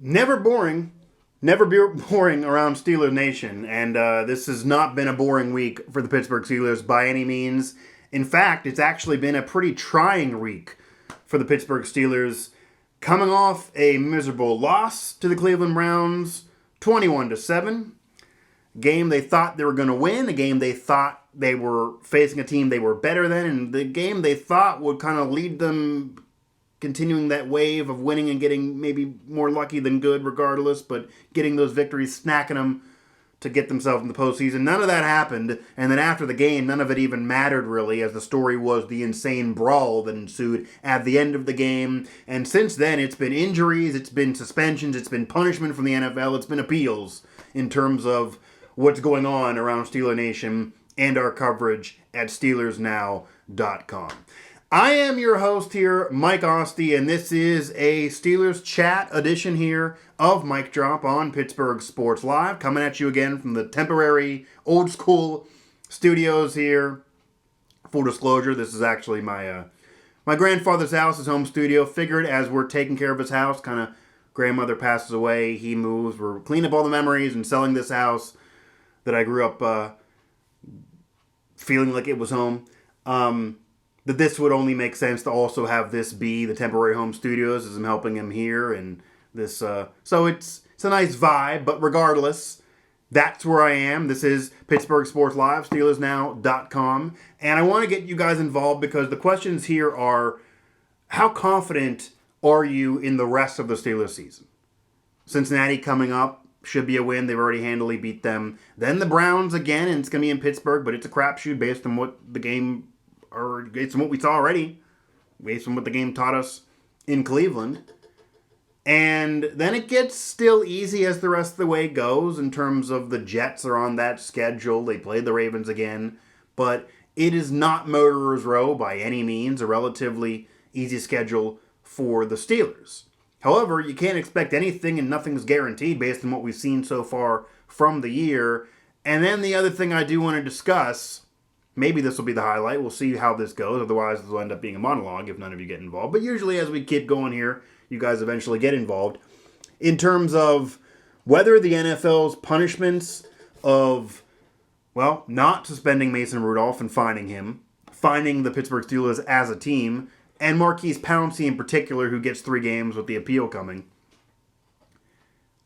Never boring. Never be boring around Steelers Nation. And this has not been a boring week for the Pittsburgh Steelers by any means. In fact, it's actually been a pretty trying week for the Pittsburgh Steelers, coming off a miserable loss to the Cleveland Browns, 21-7. Game they thought they were going to win, a game they thought they were facing a team they were better than, and the game they thought would kind of lead them continuing that wave of winning and getting maybe more lucky than good regardless, but getting those victories, snacking them to get themselves in the postseason. None of that happened, and then after the game, none of it even mattered really, as the story was the insane brawl that ensued at the end of the game. And since then, it's been injuries, it's been suspensions, it's been punishment from the NFL, it's been appeals in terms of what's going on around Steeler Nation and our coverage at SteelersNow.com. I am your host here, Mike Asti, and this is a Steelers Chat edition here of Mic Drop on Pittsburgh Sports Live, coming at you again from the temporary, old-school studios here. Full disclosure, this is actually my grandfather's house, his home studio. Figured as we're taking care of his house, kind of grandmother passes away, he moves, we're cleaning up all the memories and selling this house that I grew up feeling like it was home. That this would only make sense to also have this be the temporary home studios as I'm helping him here, and this so it's a nice vibe. But regardless, that's where I am. This is Pittsburgh Sports Live, SteelersNow.com, and I want to get you guys involved because the questions here are: how confident are you in the rest of the Steelers season? Cincinnati coming up should be a win. They've already handily beat them. Then the Browns again, and it's going to be in Pittsburgh, but it's a crapshoot based on what the game, or based on what we saw already, based on what the game taught us in Cleveland. And then it gets still easy as the rest of the way goes in terms of the Jets are on that schedule. They played the Ravens again, but it is not Murderer's Row by any means, a relatively easy schedule for the Steelers. However, you can't expect anything and nothing's guaranteed based on what we've seen so far from the year. And then the other thing I do want to discuss, maybe this will be the highlight, we'll see how this goes, otherwise this will end up being a monologue if none of you get involved. But usually as we keep going here, you guys eventually get involved. In terms of whether the NFL's punishments of, well, not suspending Mason Rudolph and fining him, fining the Pittsburgh Steelers as a team, and Marquise Pouncey in particular, who gets 3 games with the appeal coming,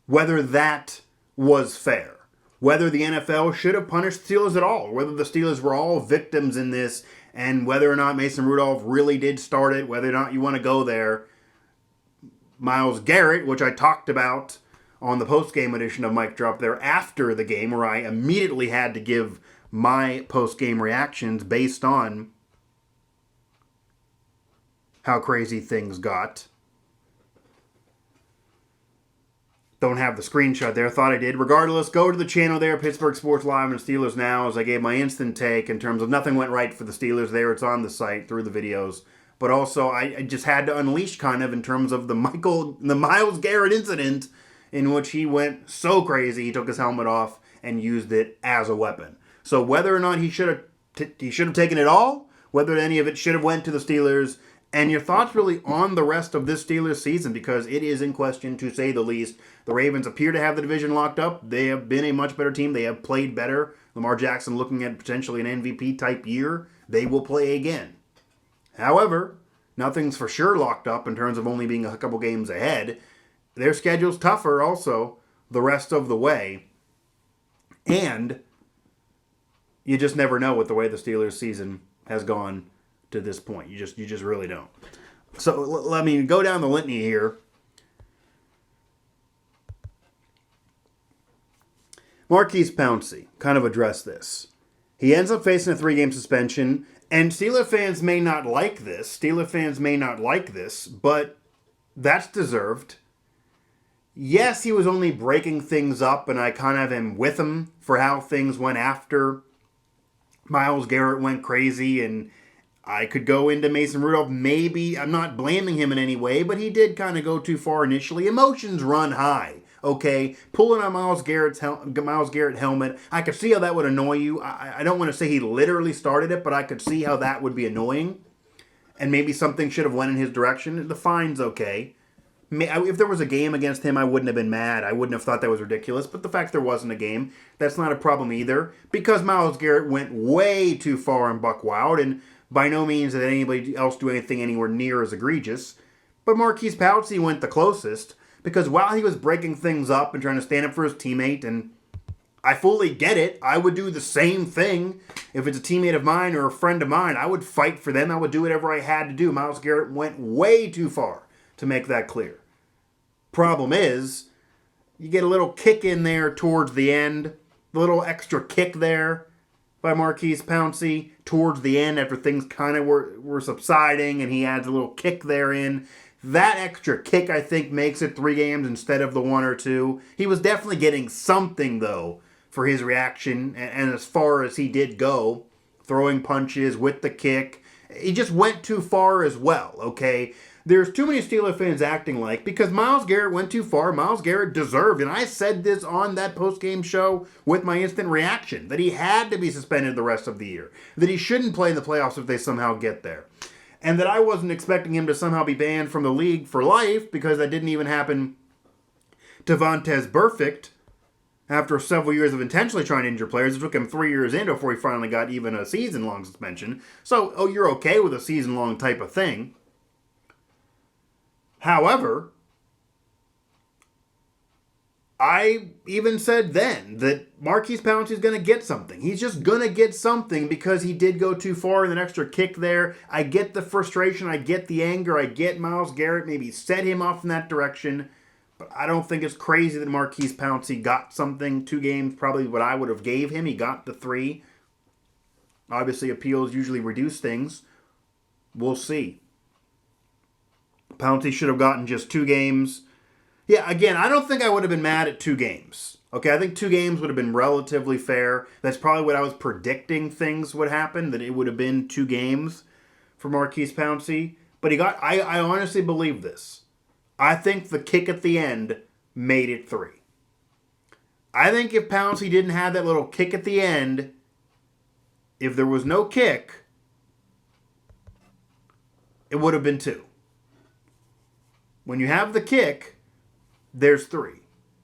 whether that was fair. Whether the NFL should have punished the Steelers at all. Whether the Steelers were all victims in this, and whether or not Mason Rudolph really did start it, whether or not you want to go there. Myles Garrett, which I talked about on the post-game edition of Mic Drop there after the game, where I immediately had to give my post-game reactions based on how crazy things got. Don't have the screenshot there. Thought I did. Regardless, go to the channel there, Pittsburgh Sports Live and Steelers Now, as I gave my instant take in terms of nothing went right for the Steelers there. It's on the site through the videos. But also, I just had to unleash kind of in terms of the Myles Garrett incident in which he went so crazy, he took his helmet off and used it as a weapon. So whether or not he should have taken it all, whether any of it should have went to the Steelers, and your thoughts really on the rest of this Steelers season, because it is in question to say the least. The Ravens appear to have the division locked up. They have been a much better team. They have played better. Lamar Jackson looking at potentially an MVP type year. They will play again. However, nothing's for sure locked up in terms of only being a couple games ahead. Their schedule's tougher also the rest of the way. And you just never know with the way the Steelers season has gone to this point. You just really don't. So let me go down the litany here. Marquise Pouncey kind of addressed this. He ends up facing a 3-game suspension, and Steeler fans may not like this. But that's deserved. Yes, he was only breaking things up, and I kind of am with him for how things went after Myles Garrett went crazy, and I could go into Mason Rudolph. Maybe, I'm not blaming him in any way, but he did kind of go too far initially. Emotions run high, okay? Pulling on Myles Garrett helmet, I could see how that would annoy you. I don't want to say he literally started it, but I could see how that would be annoying. And maybe something should have went in his direction. The fine's okay. If there was a game against him, I wouldn't have been mad. I wouldn't have thought that was ridiculous. But the fact there wasn't a game, that's not a problem either. Because Myles Garrett went way too far on Buck Wild, and by no means did anybody else do anything anywhere near as egregious. But Marquise Pouncey went the closest, because while he was breaking things up and trying to stand up for his teammate, and I fully get it, I would do the same thing. If it's a teammate of mine or a friend of mine, I would fight for them. I would do whatever I had to do. Myles Garrett went way too far to make that clear. Problem is, you get a little kick in there towards the end, a little extra kick there by Marquise Pouncey towards the end after things kind of were subsiding, and he adds a little kick there in. That extra kick, I think, makes it 3 games instead of the 1 or 2. He was definitely getting something, though, for his reaction, and as far as he did go, throwing punches with the kick, he just went too far as well, okay? There's too many Steeler fans acting like, because Myles Garrett went too far, Myles Garrett deserved, and I said this on that post-game show with my instant reaction, that he had to be suspended the rest of the year, that he shouldn't play in the playoffs if they somehow get there, and that I wasn't expecting him to somehow be banned from the league for life, because that didn't even happen to Vontaze Burfict after several years of intentionally trying to injure players. It took him 3 years in before he finally got even a season-long suspension. So, you're okay with a season-long type of thing. However, I even said then that Marquise Pouncey is going to get something. He's just going to get something because he did go too far in an extra kick there. I get the frustration. I get the anger. I get Myles Garrett maybe set him off in that direction. But I don't think it's crazy that Marquise Pouncey got something. 2 games, probably what I would have gave him. He got the 3. Obviously, appeals usually reduce things. We'll see. Pouncey should have gotten just 2 games. Yeah, again, I don't think I would have been mad at 2 games. Okay, I think 2 games would have been relatively fair. That's probably what I was predicting things would happen, that it would have been 2 games for Marquise Pouncey. But I honestly believe this. I think the kick at the end made it 3. I think if Pouncey didn't have that little kick at the end, if there was no kick, it would have been 2. When you have the kick, there's 3.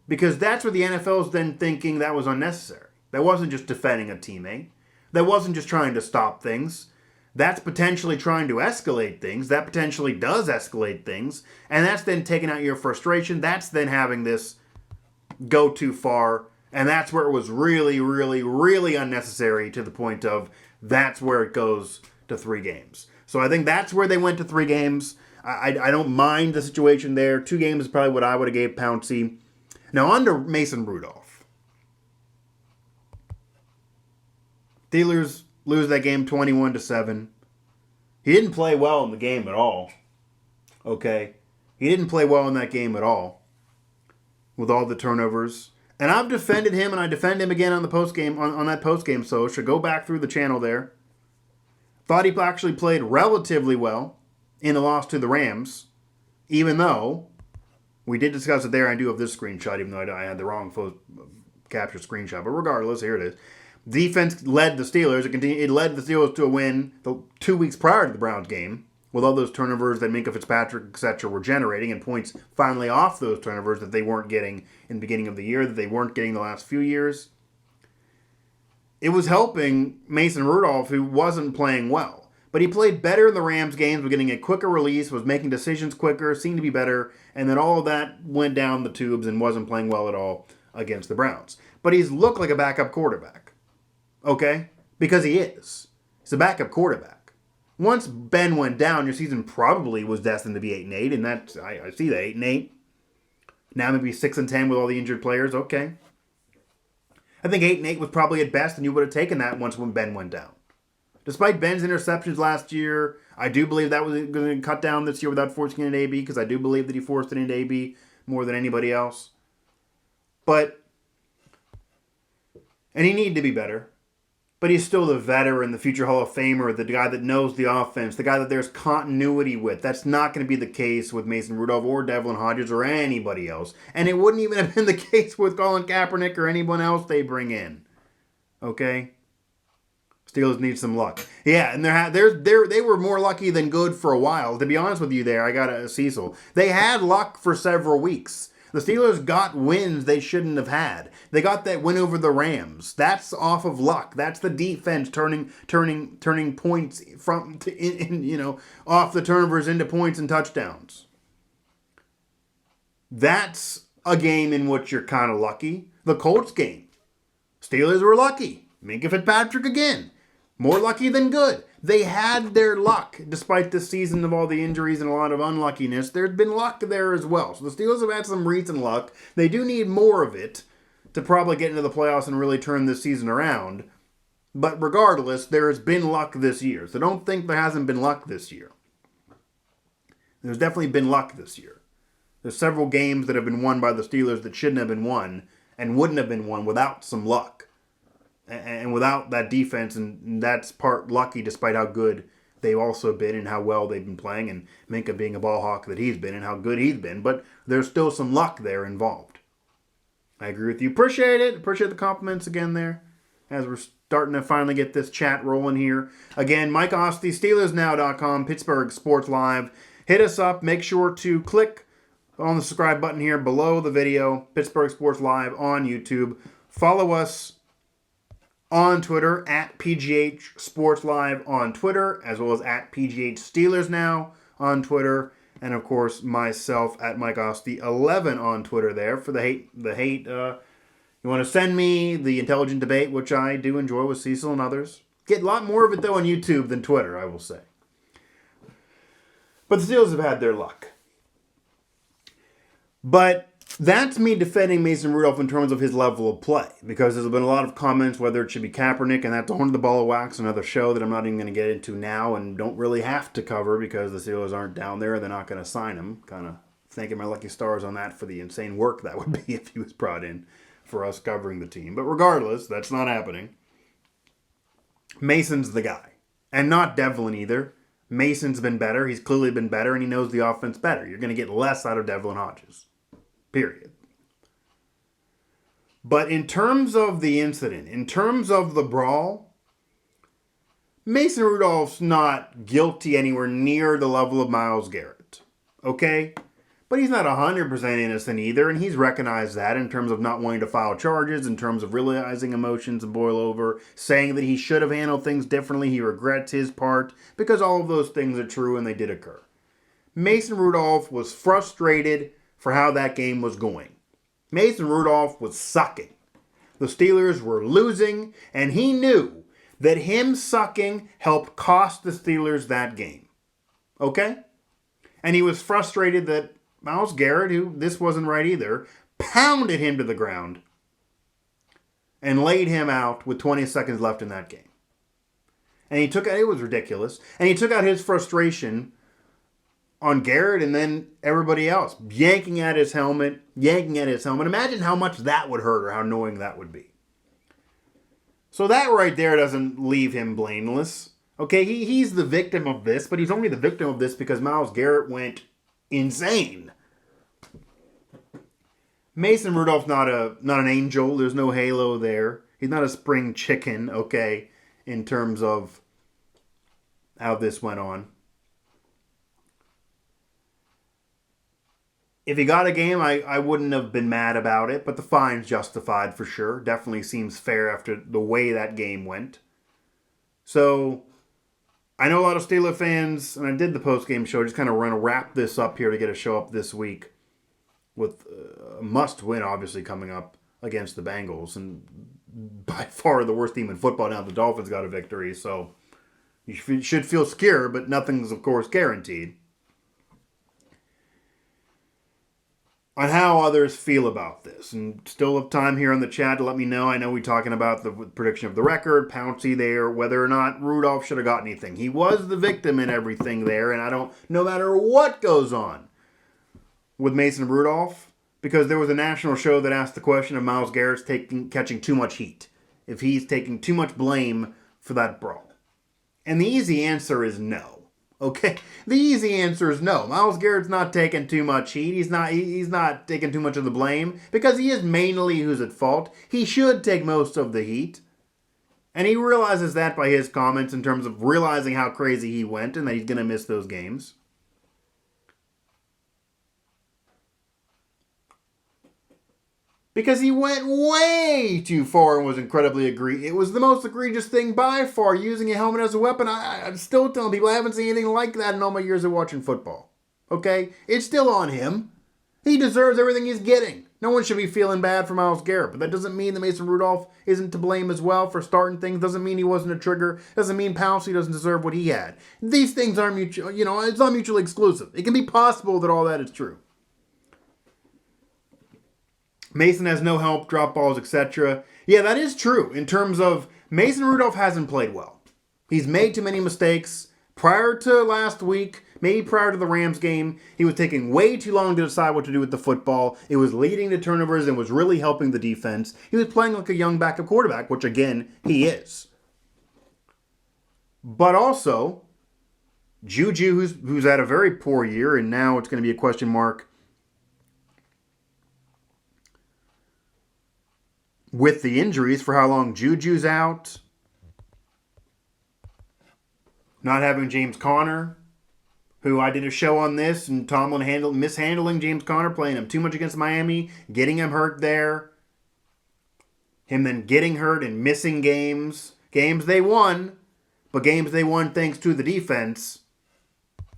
Because that's where the NFL is then thinking that was unnecessary. That wasn't just defending a teammate. That wasn't just trying to stop things. That's potentially trying to escalate things. That potentially does escalate things. And that's then taking out your frustration. That's then having this go too far. And that's where it was really, really, really unnecessary, to the point of that's where it goes to 3 games. So I think that's where they went to 3 games. I don't mind the situation there. 2 games is probably what I would have gave Pouncey. Now, under Mason Rudolph. Steelers lose that game 21-7. He didn't play well in the game at all. Okay? He didn't play well in that game at all. With all the turnovers. And I've defended him, and I defend him again on the post-game, on that post-game social. Go back through the channel there. Thought he actually played relatively well in the loss to the Rams, even though we did discuss it there. I do have this screenshot, even though I had the wrong capture screenshot. But regardless, here it is. Defense led the Steelers. It led the Steelers to a win 2 weeks prior to the Browns game, with all those turnovers that Minkah Fitzpatrick, etc., were generating, and points finally off those turnovers that they weren't getting in the beginning of the year, that they weren't getting the last few years. It was helping Mason Rudolph, who wasn't playing well. But he played better in the Rams games, was getting a quicker release, was making decisions quicker, seemed to be better, and then all of that went down the tubes and wasn't playing well at all against the Browns. But he's looked like a backup quarterback. Okay? Because he is. He's a backup quarterback. Once Ben went down, your season probably was destined to be 8-8, and that's I see that 8-8. Now maybe 6-10 with all the injured players. Okay. I think 8-8 was probably at best, and you would have taken that once when Ben went down. Despite Ben's interceptions last year, I do believe that was going to cut down this year without forcing it into AB, because I do believe that he forced it into AB more than anybody else. And he needed to be better. But he's still the veteran, the future Hall of Famer, the guy that knows the offense, the guy that there's continuity with. That's not going to be the case with Mason Rudolph or Devlin Hodges or anybody else. And it wouldn't even have been the case with Colin Kaepernick or anyone else they bring in. Okay? Steelers need some luck. Yeah, and they were more lucky than good for a while. To be honest with you there, I got a Cecil. They had luck for several weeks. The Steelers got wins they shouldn't have had. They got that win over the Rams. That's off of luck. That's the defense turning points from off the turnovers into points and touchdowns. That's a game in which you're kind of lucky. The Colts game. Steelers were lucky. Minka Fitzpatrick again. More lucky than good. They had their luck, despite this season of all the injuries and a lot of unluckiness. There's been luck there as well. So the Steelers have had some recent luck. They do need more of it to probably get into the playoffs and really turn this season around. But regardless, there has been luck this year. So don't think there hasn't been luck this year. There's definitely been luck this year. There's several games that have been won by the Steelers that shouldn't have been won and wouldn't have been won without some luck. And without that defense, and that's part lucky despite how good they've also been and how well they've been playing, and Minka being a ball hawk that he's been and how good he's been, but there's still some luck there involved. I agree with you. Appreciate it. Appreciate the compliments again there as we're starting to finally get this chat rolling here. Again, Mike Asti, SteelersNow.com, Pittsburgh Sports Live. Hit us up. Make sure to click on the subscribe button here below the video, Pittsburgh Sports Live on YouTube. Follow us on Twitter, at PGH Sports Live on Twitter, as well as at PGH Steelers Now on Twitter, and of course myself at Mike Asti 11 on Twitter there for the hate. You want to send me the intelligent debate, which I do enjoy with Cecil and others. Get a lot more of it though on YouTube than Twitter, I will say. But the Steelers have had their luck. But that's me defending Mason Rudolph in terms of his level of play, because there's been a lot of comments whether it should be Kaepernick, and that's a Horn of the Ball of Wax, another show that I'm not even going to get into now and don't really have to cover because the Steelers aren't down there. They're not going to sign him. Kind of thanking my lucky stars on that for the insane work that would be if he was brought in for us covering the team. But regardless, that's not happening. Mason's the guy. And not Devlin either. Mason's been better. He's clearly been better, and he knows the offense better. You're going to get less out of Devlin Hodges. Period. But in terms of the incident, in terms of the brawl, Mason Rudolph's not guilty anywhere near the level of Myles Garrett. Okay? But he's not 100% innocent either, and he's recognized that in terms of not wanting to file charges, in terms of realizing emotions and boil over, saying that he should have handled things differently, he regrets his part, because all of those things are true and they did occur. Mason Rudolph was frustrated for how that game was going. Mason Rudolph was sucking. The Steelers were losing, and he knew that him sucking helped cost the Steelers that game. Okay? And he was frustrated that Myles Garrett, who this wasn't right either, pounded him to the ground and laid him out with 20 seconds left in that game. And he took out, it was ridiculous, and he took out his frustration on Garrett and then everybody else, yanking at his helmet. Imagine how much that would hurt or how annoying that would be. So that right there doesn't leave him blameless. Okay, he's the victim of this, but he's only the victim of this because Myles Garrett went insane. Mason Rudolph's not an angel. There's no halo there. He's not a spring chicken, okay, in terms of how this went on. If he got a game, I wouldn't have been mad about it, but the fine's justified for sure. Definitely seems fair after the way that game went. So, I know a lot of Steelers fans, and I did the post-game show, just kind of want to wrap this up here to get a show up this week with a must-win, obviously, coming up against the Bengals. And by far the worst team in football now, the Dolphins got a victory, so you should feel scared, but nothing's, of course, guaranteed. On how others feel about this. And still have time here on the chat to let me know. I know we're talking about the prediction of the record, Pouncey there, whether or not Rudolph should have got anything. He was the victim in everything there, and no matter what goes on with Mason Rudolph, because there was a national show that asked the question of Myles Garrett's catching too much heat, if he's taking too much blame for that brawl. And the easy answer is no. Okay, the easy answer is no. Myles Garrett's not taking too much heat. He's not taking too much of the blame because he is mainly who's at fault. He should take most of the heat. And he realizes that by his comments in terms of realizing how crazy he went and that he's going to miss those games. Because he went way too far and was incredibly egregious. It was the most egregious thing by far, using a helmet as a weapon. I'm still telling people I haven't seen anything like that in all my years of watching football. Okay? It's still on him. He deserves everything he's getting. No one should be feeling bad for Myles Garrett, but that doesn't mean that Mason Rudolph isn't to blame as well for starting things. Doesn't mean he wasn't a trigger. Doesn't mean Pouncey doesn't deserve what he had. These things aren't mutual. It's not mutually exclusive. It can be possible that all that is true. Mason has no help, drop balls, etc. Yeah, that is true in terms of Mason Rudolph hasn't played well. He's made too many mistakes. Prior to last week, maybe prior to the Rams game, he was taking way too long to decide what to do with the football. It was leading to turnovers and was really helping the defense. He was playing like a young backup quarterback, which again, he is. But also, Juju, who's had a very poor year, and now it's going to be a question mark with the injuries for how long Juju's out. Not having James Conner, who I did a show on this, and Tomlin mishandling James Conner, playing him too much against Miami, getting him hurt there. Him then getting hurt and missing games. Games they won, but games they won thanks to the defense.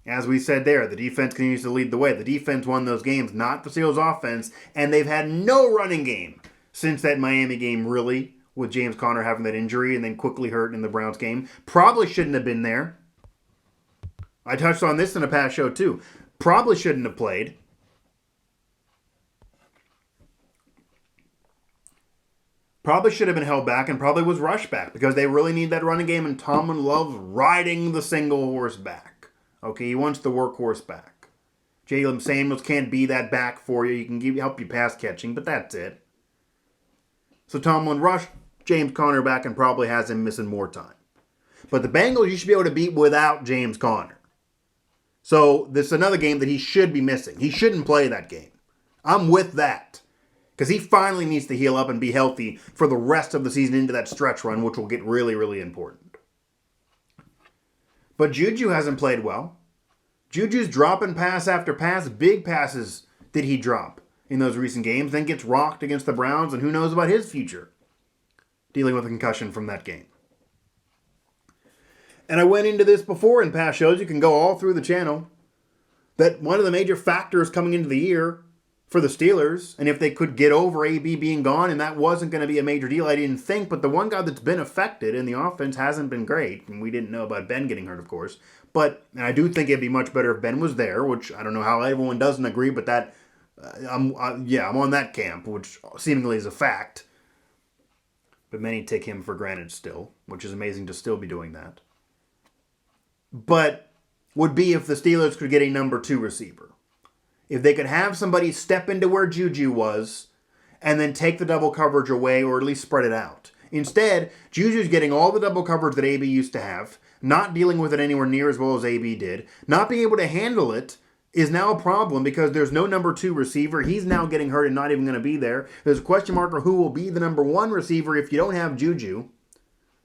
As we said there, the defense continues to lead the way. The defense won those games, not the Steelers' offense, and they've had no running game since that Miami game, really, with James Conner having that injury and then quickly hurt in the Browns game. Probably shouldn't have been there. I touched on this in a past show, too. Probably shouldn't have played. Probably should have been held back and probably was rushed back because they really need that running game, and Tomlin loves riding the single horse back. Okay, he wants the workhorse back. Jalen Samuels can't be that back for you. He can help you pass catching, but that's it. So Tomlin rushed James Conner back and probably has him missing more time. But the Bengals you should be able to beat without James Conner. So this is another game that he should be missing. He shouldn't play that game. I'm with that. Because he finally needs to heal up and be healthy for the rest of the season into that stretch run, which will get really, really important. But Juju hasn't played well. Juju's dropping pass after pass. Big passes did he drop in those recent games, then gets rocked against the Browns, and who knows about his future dealing with a concussion from that game. And I went into this before in past shows, you can go all through the channel, that one of the major factors coming into the year for the Steelers, and if they could get over AB being gone, and that wasn't going to be a major deal, I didn't think, but the one guy that's been affected in the offense hasn't been great, and we didn't know about Ben getting hurt, of course, but I do think it'd be much better if Ben was there, which I don't know how everyone doesn't agree, but that I'm on that camp, which seemingly is a fact. But many take him for granted still, which is amazing to still be doing that. But would be if the Steelers could get a number 2 receiver. If they could have somebody step into where Juju was and then take the double coverage away or at least spread it out. Instead, Juju's getting all the double coverage that AB used to have, not dealing with it anywhere near as well as AB did, not being able to handle it is now a problem because there's no number 2 receiver. He's now getting hurt and not even going to be there. There's a question mark for who will be the number 1 receiver if you don't have Juju.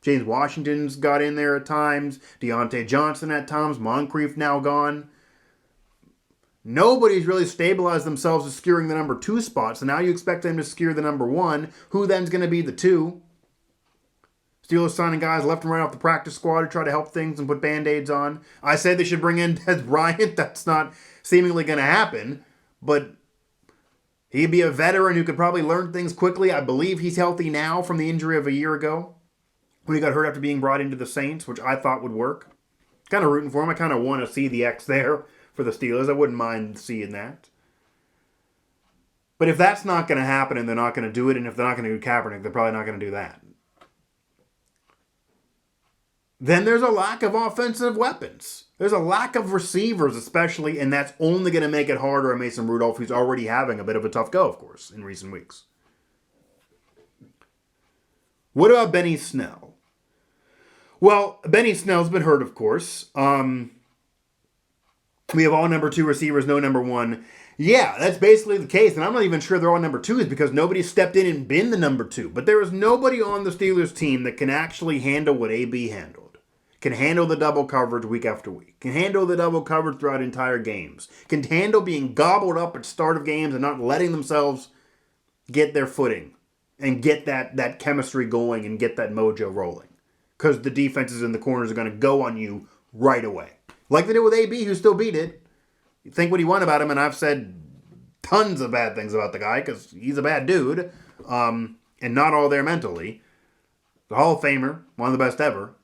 James Washington's got in there at times. Deontay Johnson at times. Moncrief now gone. Nobody's really stabilized themselves to securing the number 2 spot, so now you expect them to secure the number 1. Who then's going to be the 2? Steelers signing guys left and right off the practice squad to try to help things and put Band-Aids on. I said they should bring in Des Bryant. That's not seemingly going to happen, but he'd be a veteran who could probably learn things quickly. I believe he's healthy now from the injury of a year ago when he got hurt after being brought into the Saints, which I thought would work. Kind of rooting for him. I kind of want to see the X there for the Steelers. I wouldn't mind seeing that. But if that's not going to happen and they're not going to do it, and if they're not going to do Kaepernick, they're probably not going to do that. Then there's a lack of offensive weapons. There's a lack of receivers especially, and that's only going to make it harder on Mason Rudolph, who's already having a bit of a tough go, of course, in recent weeks. What about Benny Snell? Well, Benny Snell's been hurt, of course. We have all number 2 receivers, no number 1. Yeah, that's basically the case, and I'm not even sure they're all number twos because nobody stepped in and been the number two. But there is nobody on the Steelers team that can actually handle what AB handled. Can handle the double coverage week after week. Can handle the double coverage throughout entire games. Can handle being gobbled up at start of games and not letting themselves get their footing and get that chemistry going and get that mojo rolling. Because the defenses in the corners are going to go on you right away. Like they did with AB, who still beat it. You think what you want about him, and I've said tons of bad things about the guy because he's a bad dude, and not all there mentally. The Hall of Famer, one of the best ever.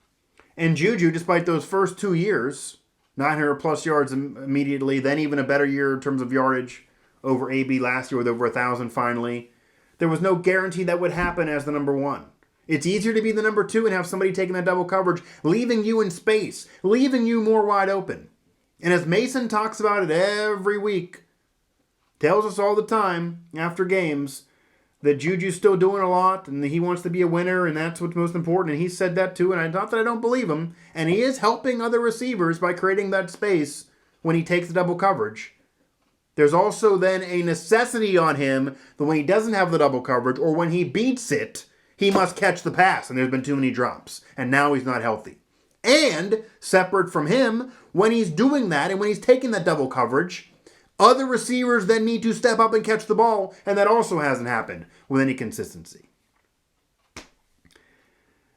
And Juju, despite those first 2 years, 900 plus yards immediately, then even a better year in terms of yardage over AB last year with over 1,000 finally. There was no guarantee that would happen as the number one. It's easier to be the number two and have somebody taking that double coverage, leaving you in space, leaving you more wide open. And as Mason talks about it every week, tells us all the time after games that Juju's still doing a lot and that he wants to be a winner and that's what's most important. And he said that too, and not that I don't believe him. And he is helping other receivers by creating that space when he takes the double coverage. There's also then a necessity on him that when he doesn't have the double coverage or when he beats it, he must catch the pass, and there's been too many drops. And now he's not healthy. And, separate from him, when he's doing that and when he's taking that double coverage, other receivers then need to step up and catch the ball, and that also hasn't happened with any consistency.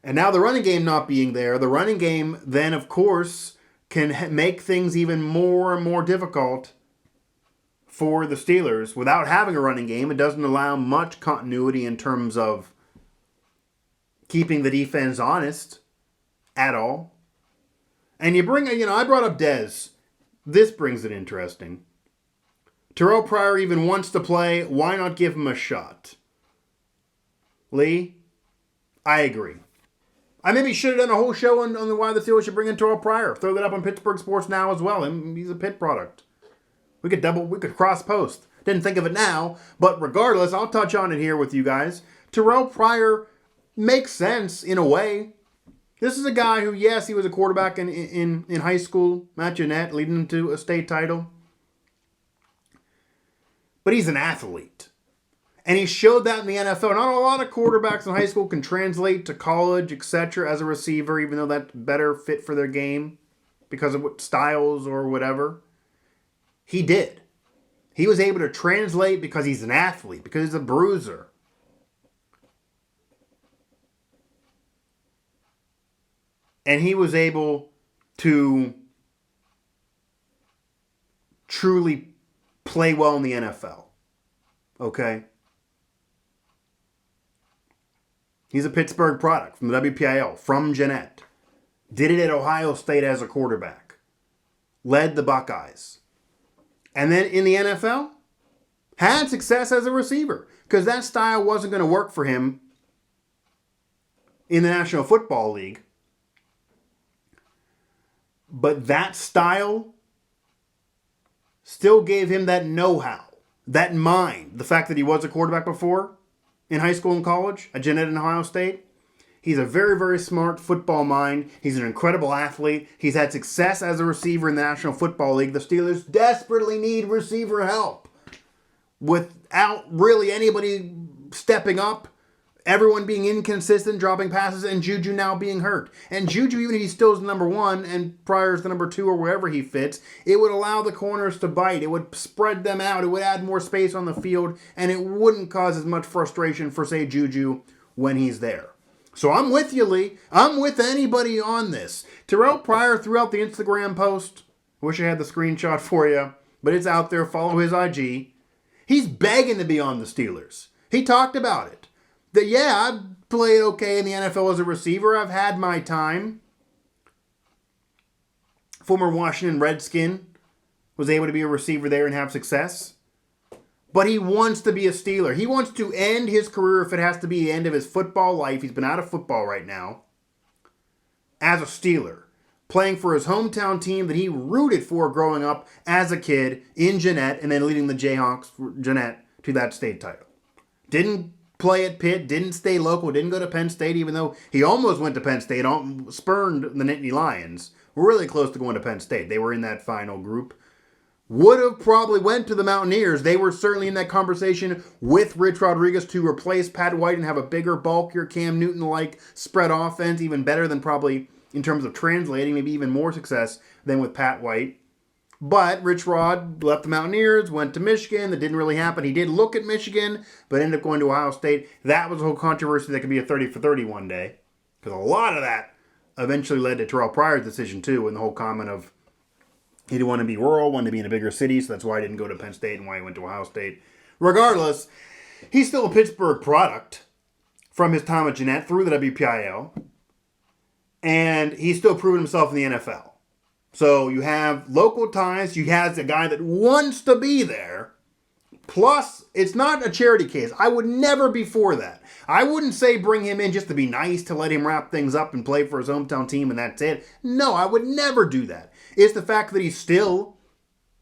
And now the running game not being there, the running game then, of course, can make things even more and more difficult for the Steelers. Without having a running game, it doesn't allow much continuity in terms of keeping the defense honest at all. And you bring, I brought up Dez. This brings it interesting. Terrell Pryor even wants to play. Why not give him a shot? Lee, I agree. I maybe should have done a whole show on the why the Steelers should bring in Terrell Pryor. Throw that up on Pittsburgh Sports Now as well. He's a Pitt product. We could cross post. Didn't think of it now, but regardless, I'll touch on it here with you guys. Terrell Pryor makes sense in a way. This is a guy who, yes, he was a quarterback in high school at Jeanette, leading him to a state title. But he's an athlete. And he showed that in the NFL. Not a lot of quarterbacks in high school can translate to college, etc. as a receiver, even though that's better fit for their game because of what styles or whatever. He did. He was able to translate because he's an athlete, because he's a bruiser. And he was able to truly play well in the NFL. Okay? He's a Pittsburgh product from the WPIL, from Jeanette. Did it at Ohio State as a quarterback. Led the Buckeyes. And then in the NFL, had success as a receiver. Because that style wasn't going to work for him in the National Football League. But that style still gave him that know-how, that mind. The fact that he was a quarterback before in high school and college at Jeanette and Ohio State. He's a very, very smart football mind. He's an incredible athlete. He's had success as a receiver in the National Football League. The Steelers desperately need receiver help. Without really anybody stepping up, everyone being inconsistent, dropping passes, and Juju now being hurt. And Juju, even if he still is the number one and Pryor's the number two or wherever he fits, it would allow the corners to bite. It would spread them out. It would add more space on the field, and it wouldn't cause as much frustration for, say, Juju when he's there. So I'm with you, Lee. I'm with anybody on this. Terrell Pryor threw out the Instagram post. Wish I had the screenshot for you, but it's out there. Follow his IG. He's begging to be on the Steelers. He talked about it. That, yeah, I've played okay in the NFL as a receiver. I've had my time. Former Washington Redskin was able to be a receiver there and have success. But he wants to be a Steeler. He wants to end his career, if it has to be the end of his football life. He's been out of football right now. As a Steeler. Playing for his hometown team that he rooted for growing up as a kid in Jeanette. And then leading the Jayhawks, Jeanette, to that state title. Didn't play at Pitt, didn't stay local, didn't go to Penn State, even though he almost went to Penn State, spurned the Nittany Lions. Really close to going to Penn State. They were in that final group. would have probably went to the Mountaineers. They were certainly in that conversation with Rich Rodriguez to replace Pat White and have a bigger, bulkier Cam Newton-like spread offense, even better than probably in terms of translating, maybe even more success than with Pat White. But Rich Rod left the Mountaineers, went to Michigan. That didn't really happen. He did look at Michigan, but ended up going to Ohio State. That was a whole controversy that could be a 30 for 30 one day. Because a lot of that eventually led to Terrell Pryor's decision, too, and the whole comment of he didn't want to be rural, wanted to be in a bigger city, so that's why he didn't go to Penn State and why he went to Ohio State. Regardless, he's still a Pittsburgh product from his time at Jeanette through the WPIL, and he's still proven himself in the NFL. So you have local ties, you have a guy that wants to be there, plus it's not a charity case. I would never be for that. I wouldn't say bring him in just to be nice, to let him wrap things up and play for his hometown team and that's it. No, I would never do that. It's the fact that he still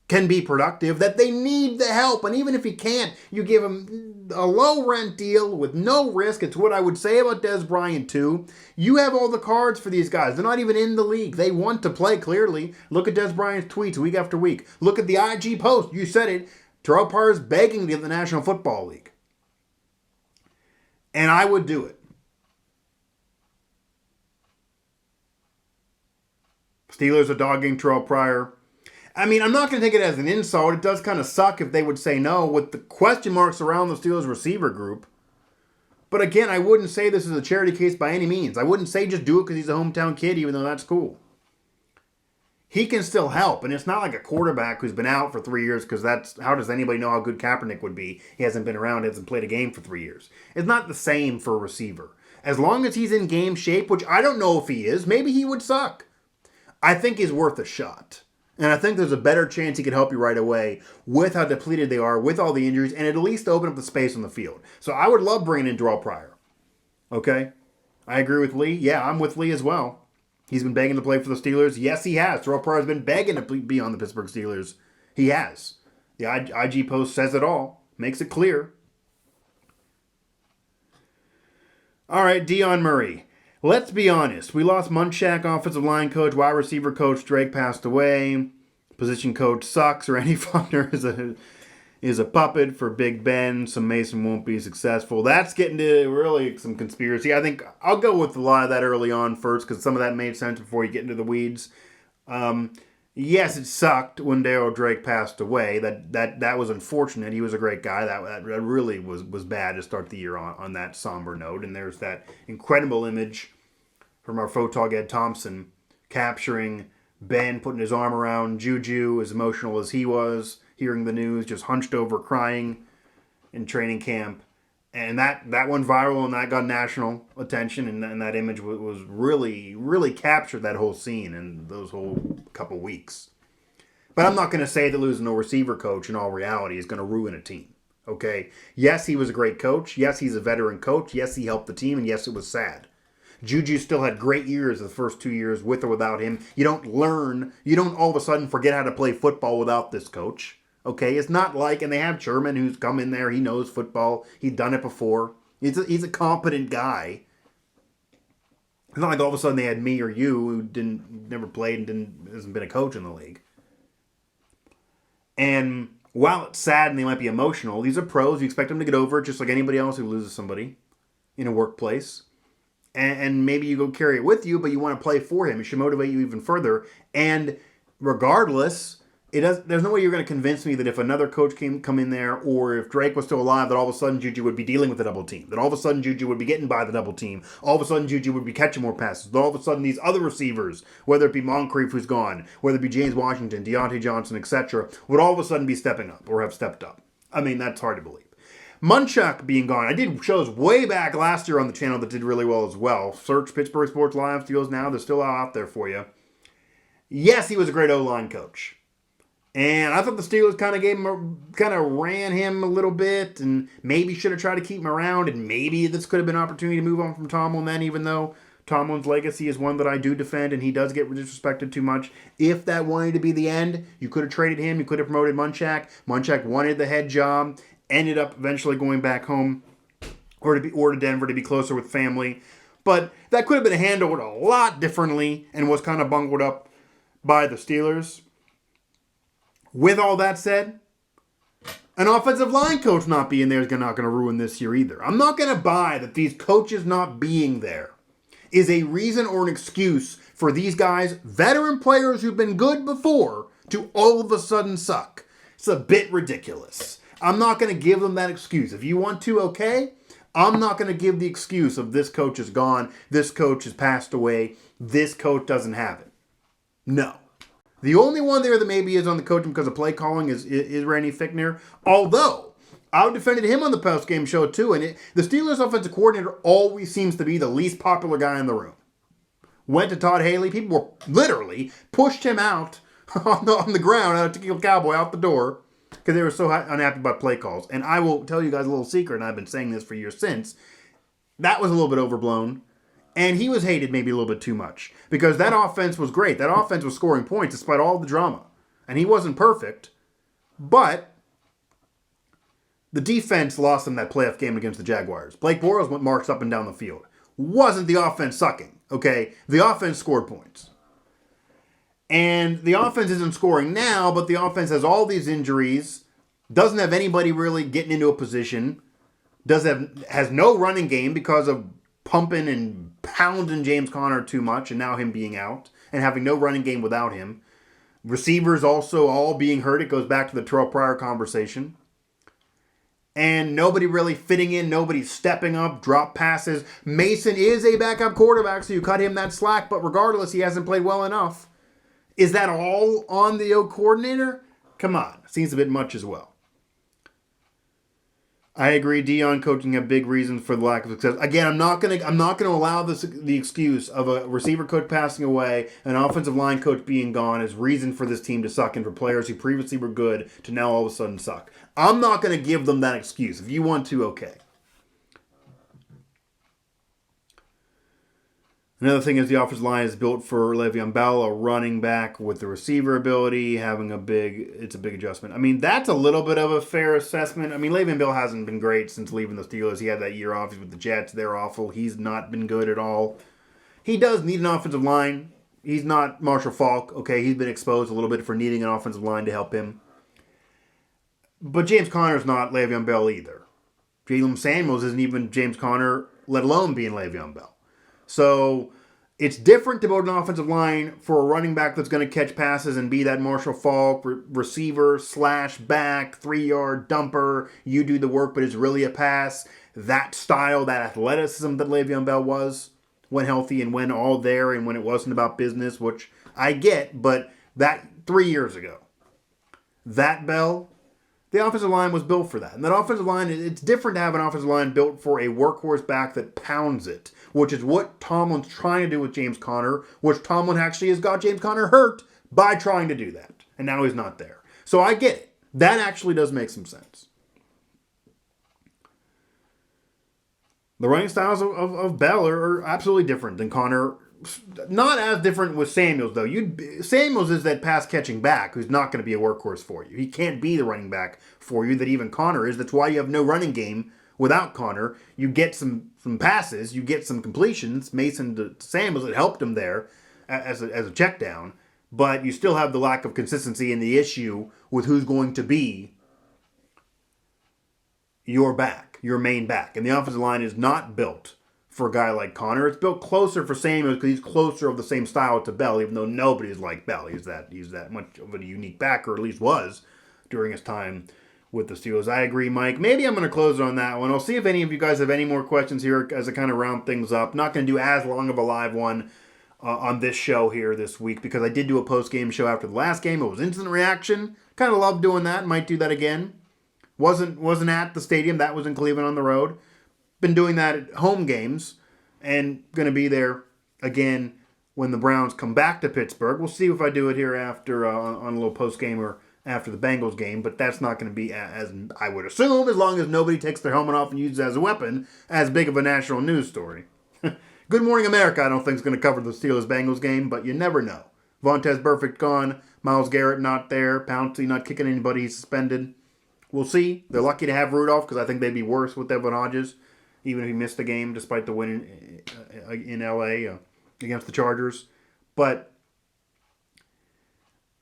can be productive, that they need the help. And even if he can't, you give him a low rent deal with no risk. It's what I would say about Des Bryant too. You have all the cards for these guys. They're not even in the league. They want to play clearly. Look at Des Bryant's tweets week after week. Look at the IG post. You said it. Terrell Pryor is begging to get the National Football League. And I would do it. Steelers are dogging Terrell Pryor. I mean, I'm not going to take it as an insult. It does kind of suck if they would say no with the question marks around the Steelers receiver group. But again, I wouldn't say this is a charity case by any means. I wouldn't say just do it because he's a hometown kid, even though that's cool. He can still help, and it's not like a quarterback who's been out for 3 years because how does anybody know how good Kaepernick would be? He hasn't been around, hasn't played a game for 3 years. It's not the same for a receiver. As long as he's in game shape, which I don't know if he is, maybe he would suck. I think he's worth a shot. And I think there's a better chance he could help you right away with how depleted they are, with all the injuries, and at least open up the space on the field. So I would love bringing in Terrell Pryor. Okay? I agree with Lee. Yeah, I'm with Lee as well. He's been begging to play for the Steelers. Yes, he has. Terrell Pryor's been begging to be on the Pittsburgh Steelers. He has. The IG post says it all. Makes it clear. All right, Dion Murray. Let's be honest. We lost Munchak, offensive line coach, wide receiver coach. Drake passed away. Position coach sucks. Randy Faulkner is a puppet for Big Ben. Some Mason won't be successful. That's getting to really some conspiracy. I think I'll go with a lot of that early on first because some of that made sense before you get into the weeds. Yes, it sucked when Darryl Drake passed away. That was unfortunate. He was a great guy. That really was bad to start the year on that somber note. And there's that incredible image from our photog Ed Thompson capturing Ben, putting his arm around Juju, as emotional as he was, hearing the news, just hunched over crying in training camp. And that went viral and that got national attention. And that image was really, really captured that whole scene and those whole couple weeks. But I'm not going to say that losing a receiver coach in all reality is going to ruin a team. Okay? Yes, he was a great coach. Yes, he's a veteran coach. Yes, he helped the team. And yes, it was sad. Juju still had great years the first 2 years with or without him. You don't all of a sudden forget how to play football without this coach. Okay, it's not like, and they have Sherman who's come in there. He knows football. He's done it before. He's a competent guy. It's not like all of a sudden they had me or you who never played and hasn't been a coach in the league. And while it's sad and they might be emotional, these are pros. You expect them to get over it just like anybody else who loses somebody in a workplace. And maybe you go carry it with you, but you want to play for him. It should motivate you even further. And regardless, there's no way you're going to convince me that if another coach come in there, or if Drake was still alive, that all of a sudden Juju would be dealing with the double team. That all of a sudden Juju would be getting by the double team. All of a sudden Juju would be catching more passes. That all of a sudden these other receivers, whether it be Moncrief who's gone, whether it be James Washington, Deontay Johnson, etc., would all of a sudden be stepping up or have stepped up. I mean, that's hard to believe. Munchak being gone. I did shows way back last year on the channel that did really well as well. Search Pittsburgh Sports Live Steals now. They're still out there for you. Yes, he was a great O-line coach. And I thought the Steelers kind of ran him a little bit and maybe should have tried to keep him around, and maybe this could have been an opportunity to move on from Tomlin then, even though Tomlin's legacy is one that I do defend and he does get disrespected too much. If that wanted to be the end, you could have traded him. You could have promoted Munchak. Munchak wanted the head job. Ended up eventually going back home or to Denver to be closer with family. But that could have been handled a lot differently and was kind of bungled up by the Steelers. With all that said, an offensive line coach not being there is not going to ruin this year either. I'm not going to buy that these coaches not being there is a reason or an excuse for these guys, veteran players who've been good before, to all of a sudden suck. It's a bit ridiculous. I'm not going to give them that excuse. If you want to, okay. I'm not going to give the excuse of this coach is gone, this coach has passed away, this coach doesn't have it. No. The only one there that maybe is on the coaching because of play calling is Randy Fichtner. Although, I defended him on the post-game show too, and the Steelers offensive coordinator always seems to be the least popular guy in the room. Went to Todd Haley. People were literally pushed him out on the ground, out of Tequila Cowboy, out the door, because they were so unhappy about play calls. And I will tell you guys a little secret, and I've been saying this for years since, that was a little bit overblown. And he was hated maybe a little bit too much. Because that offense was great. That offense was scoring points despite all the drama. And he wasn't perfect. But the defense lost them that playoff game against the Jaguars. Blake Bortles went marched up and down the field. Wasn't the offense sucking, okay? The offense scored points. And the offense isn't scoring now, but the offense has all these injuries. Doesn't have anybody really getting into a position. Has no running game because of pumping and pounding James Conner too much, and now him being out, and having no running game without him. Receivers also all being hurt. It goes back to the Terrell Pryor conversation. And nobody really fitting in, nobody stepping up, drop passes. Mason is a backup quarterback, so you cut him that slack, but regardless, he hasn't played well enough. Is that all on the coordinator? Come on, seems a bit much as well. I agree. Dion coaching have big reasons for the lack of success. Again, I'm not gonna allow the excuse of a receiver coach passing away, an offensive line coach being gone as reason for this team to suck, and for players who previously were good to now all of a sudden suck. I'm not gonna give them that excuse. If you want to, okay. Another thing is the offensive line is built for Le'Veon Bell, a running back with the receiver ability, it's a big adjustment. I mean, that's a little bit of a fair assessment. I mean, Le'Veon Bell hasn't been great since leaving the Steelers. He had that year off with the Jets. They're awful. He's not been good at all. He does need an offensive line. He's not Marshall Faulk. Okay, he's been exposed a little bit for needing an offensive line to help him. But James Conner's not Le'Veon Bell either. Jalen Samuels isn't even James Conner, let alone being Le'Veon Bell. So it's different to build an offensive line for a running back that's going to catch passes and be that Marshall Faulk receiver / back, 3-yard dumper. You do the work, but it's really a pass. That style, that athleticism that Le'Veon Bell was when healthy and when all there and when it wasn't about business, which I get, but that 3 years ago. That Bell, the offensive line was built for that. And that offensive line, it's different to have an offensive line built for a workhorse back that pounds it, which is what Tomlin's trying to do with James Conner, which Tomlin actually has got James Conner hurt by trying to do that. And now he's not there. So I get it. That actually does make some sense. The running styles of Bell are absolutely different than Conner. Not as different with Samuels, though. Samuels is that pass-catching back who's not going to be a workhorse for you. He can't be the running back for you that even Conner is. That's why you have no running game without Conner. You get some passes. You get some completions. Mason to Samuels, it helped him there as a check down. But you still have the lack of consistency and the issue with who's going to be your back, your main back. And the offensive line is not built for a guy like Conner. It's built closer for Samuels because he's closer of the same style to Bell, even though nobody's like Bell. He's that much of a unique back, or at least was during his time with the Steelers. I agree, Mike. Maybe I'm going to close on that one. I'll see if any of you guys have any more questions here as I kind of round things up. Not going to do as long of a live one on this show here this week because I did do a post-game show after the last game. It was instant reaction. Kind of loved doing that. Might do that again. Wasn't at the stadium. That was in Cleveland on the road. Been doing that at home games and going to be there again when the Browns come back to Pittsburgh. We'll see if I do it here after on a little post-game or after the Bengals game, but that's not going to be, as I would assume, as long as nobody takes their helmet off and uses it as a weapon, as big of a national news story. Good Morning America, I don't think is going to cover the Steelers-Bengals game, but you never know. Vontaze Burfict gone, Myles Garrett not there, Pouncey not kicking anybody, he's suspended. We'll see. They're lucky to have Rudolph because I think they'd be worse with Devin Hodges, even if he missed the game despite the win in L.A. Against the Chargers. But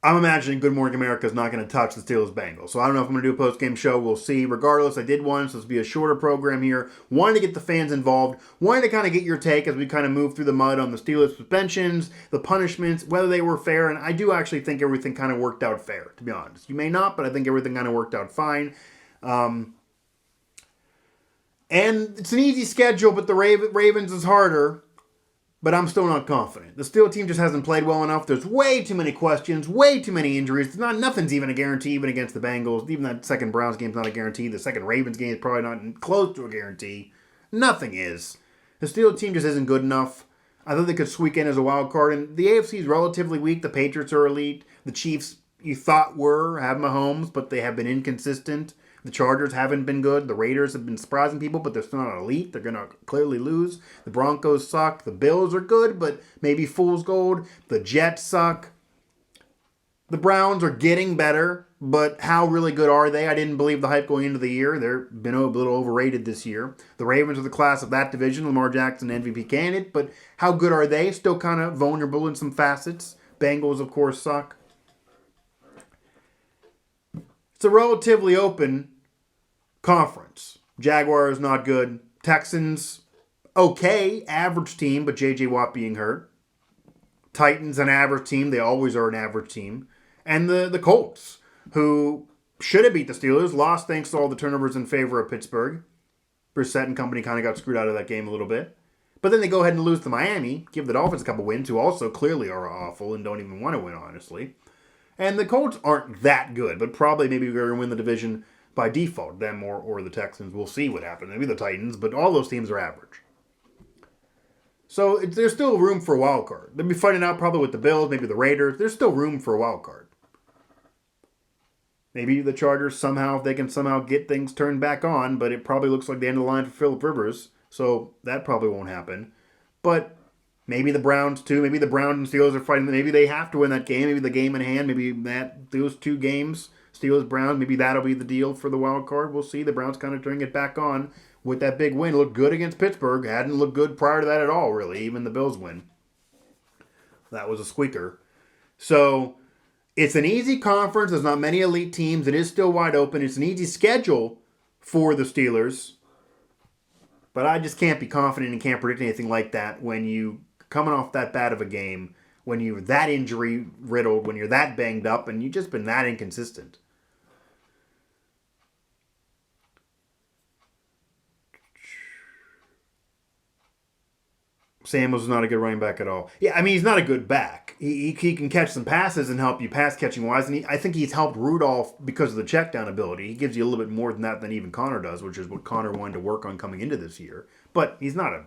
I'm imagining Good Morning America is not going to touch the Steelers Bengals. So I don't know if I'm going to do a post-game show. We'll see. Regardless, I did one, so this will be a shorter program here. Wanted to get the fans involved. Wanted to kind of get your take as we kind of move through the mud on the Steelers suspensions, the punishments, whether they were fair. And I do actually think everything kind of worked out fair, to be honest. You may not, but I think everything kind of worked out fine. And it's an easy schedule, but the Ravens is harder. But I'm still not confident. The Steelers team just hasn't played well enough. There's way too many questions, way too many injuries. Nothing's even a guarantee, even against the Bengals. Even that second Browns game's not a guarantee. The second Ravens game is probably not close to a guarantee. Nothing is. The Steelers team just isn't good enough. I thought they could squeak in as a wild card. And the AFC is relatively weak. The Patriots are elite. The Chiefs, you thought have Mahomes, but they have been inconsistent. The Chargers haven't been good. The Raiders have been surprising people, but they're still not elite. They're going to clearly lose. The Broncos suck. The Bills are good, but maybe fool's gold. The Jets suck. The Browns are getting better, but how really good are they? I didn't believe the hype going into the year. They've been a little overrated this year. The Ravens are the class of that division. Lamar Jackson, MVP candidate, but how good are they? Still kind of vulnerable in some facets. Bengals, of course, suck. It's a relatively open conference. Jaguars not good. Texans okay, average team, but J.J. Watt being hurt. Titans an average team. They always are an average team. And the Colts, who should have beat the Steelers, lost thanks to all the turnovers in favor of Pittsburgh. Brissett and company kind of got screwed out of that game a little bit. But then they go ahead and lose to Miami, give the Dolphins a couple wins, who also clearly are awful and don't even want to win, honestly. And the Colts aren't that good, but probably maybe we're going to win the division by default, them or the Texans. We'll see what happens. Maybe the Titans, but all those teams are average. So there's still room for a wild card. They'll be fighting out probably with the Bills, maybe the Raiders. There's still room for a wild card. Maybe the Chargers somehow, if they can somehow get things turned back on, but it probably looks like the end of the line for Phillip Rivers, so that probably won't happen. But maybe the Browns too. Maybe the Browns and Steelers are fighting. Maybe they have to win that game. Maybe the game in hand. Maybe those two games, Steelers, Browns, maybe that'll be the deal for the wild card. We'll see. The Browns kind of turning it back on with that big win. Looked good against Pittsburgh. Hadn't looked good prior to that at all, really. Even the Bills win. That was a squeaker. So it's an easy conference. There's not many elite teams. It is still wide open. It's an easy schedule for the Steelers. But I just can't be confident and can't predict anything like that when you coming off that bad of a game, when you're that injury riddled, when you're that banged up, and you've just been that inconsistent. Samuels not a good running back at all. Yeah, I mean, he's not a good back. He can catch some passes and help you pass catching wise, and I think he's helped Rudolph because of the check down ability. He gives you a little bit more than that than even Connor does, which is what Connor wanted to work on coming into this year. But he's not a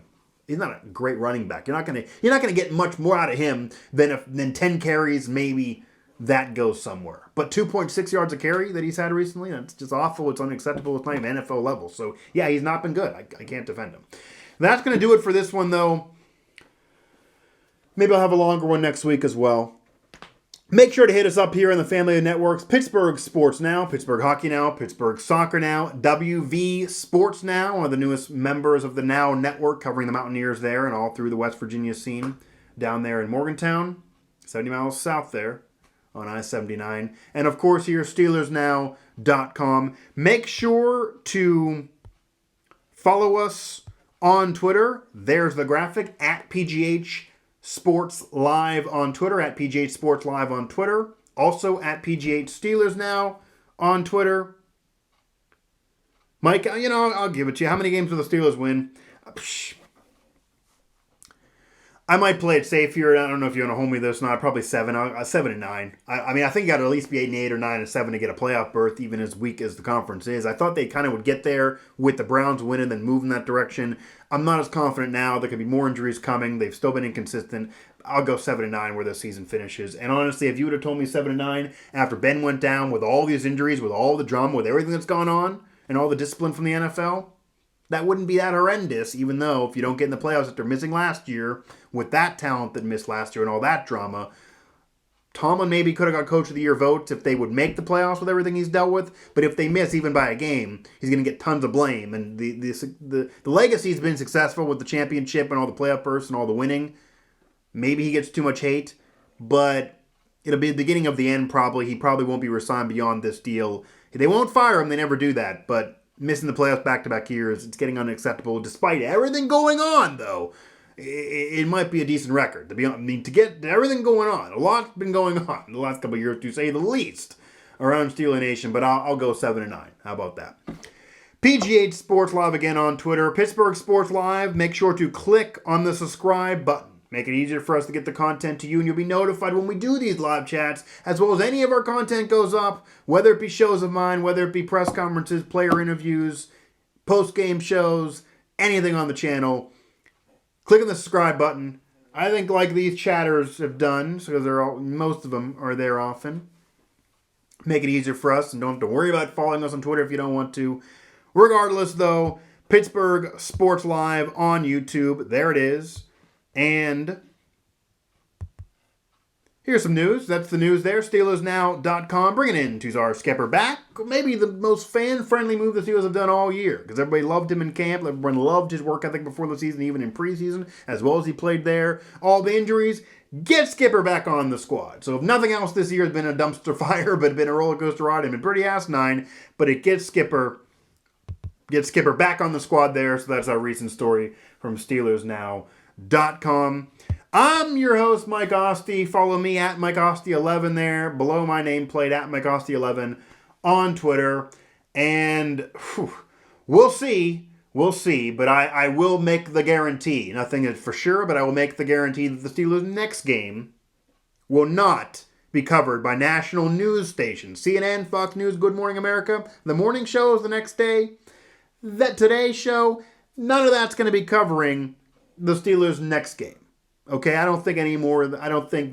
great running back. You're not gonna get much more out of him than 10 carries. Maybe that goes somewhere. But 2.6 yards a carry that he's had recently, that's just awful. It's unacceptable. It's not even NFL level. So yeah, he's not been good. I can't defend him. That's gonna do it for this one though. Maybe I'll have a longer one next week as well. Make sure to hit us up here on the family of networks. Pittsburgh Sports Now, Pittsburgh Hockey Now, Pittsburgh Soccer Now, WV Sports Now, one of the newest members of the Now Network, covering the Mountaineers there and all through the West Virginia scene down there in Morgantown, 70 miles south there on I-79. And of course here, SteelersNow.com. Make sure to follow us on Twitter. There's the graphic, at PGH Sports Live on Twitter, at PGH Sports Live on Twitter. Also at PGH Steelers Now on Twitter. Mike, I'll give it to you. How many games will the Steelers win? I might play it safe here. I don't know if you want to hold me this or not. Probably 7. 7 and 9. I mean, I think you got to at least be 8 and 8 or 9 and 7 to get a playoff berth, even as weak as the conference is. I thought they kind of would get there with the Browns winning, then move in that direction. I'm not as confident now. There could be more injuries coming. They've still been inconsistent. I'll go 7 and 9 where the season finishes. And honestly, if you would have told me 7 and 9 after Ben went down with all these injuries, with all the drama, with everything that's gone on, and all the discipline from the NFL, that wouldn't be that horrendous, even though if you don't get in the playoffs after missing last year, with that talent that missed last year and all that drama, Tomlin maybe could have got Coach of the Year votes if they would make the playoffs with everything he's dealt with. But if they miss even by a game, he's going to get tons of blame. And the legacy's been successful with the championship and all the playoff bursts and all the winning. Maybe he gets too much hate, but it'll be the beginning of the end probably. He probably won't be re-signed beyond this deal. They won't fire him. They never do that. But missing the playoffs back-to-back years, it's getting unacceptable. Despite everything going on, though, it might be a decent record. To get everything going on. A lot's been going on in the last couple of years, to say the least, around Steeler Nation. But I'll go 7-9. How about that? PGH Sports Live again on Twitter. Pittsburgh Sports Live. Make sure to click on the subscribe button. Make it easier for us to get the content to you, and you'll be notified when we do these live chats, as well as any of our content goes up, whether it be shows of mine, whether it be press conferences, player interviews, post-game shows, anything on the channel. Click on the subscribe button. I think like these chatters have done, because most of them are there often. Make it easier for us, and don't have to worry about following us on Twitter if you don't want to. Regardless, though, Pittsburgh Sports Live on YouTube. There it is. And here's some news. That's the news there. SteelersNow.com bringing in Tuzar Skipper back. Maybe the most fan-friendly move the Steelers have done all year, because everybody loved him in camp. Everyone loved his work ethic before the season, even in preseason, as well as he played there. All the injuries, get Skipper back on the squad. So if nothing else this year has been a dumpster fire, but been a roller coaster ride and been pretty asinine, but it gets Skipper back on the squad there. So that's our recent story from SteelersNow.com. I'm your host, Mike Asti. Follow me at Mike Asti11 there. Below my nameplate at Mike Asti11 on Twitter. And we'll see. But I will make the guarantee. Nothing is for sure, but I will make the guarantee that the Steelers' next game will not be covered by national news stations. CNN, Fox News, Good Morning America. The morning show is the next day. That Today show, none of that's going to be covering the Steelers' next game. Okay, I don't think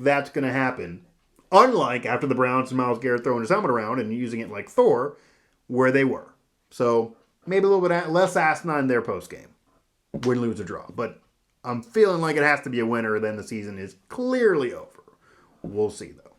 that's going to happen. Unlike after the Browns and Myles Garrett throwing his helmet around and using it like Thor, where they were. So maybe a little bit less asinine their post-game. Win, lose, or draw. But I'm feeling like it has to be a winner, then the season is clearly over. We'll see, though.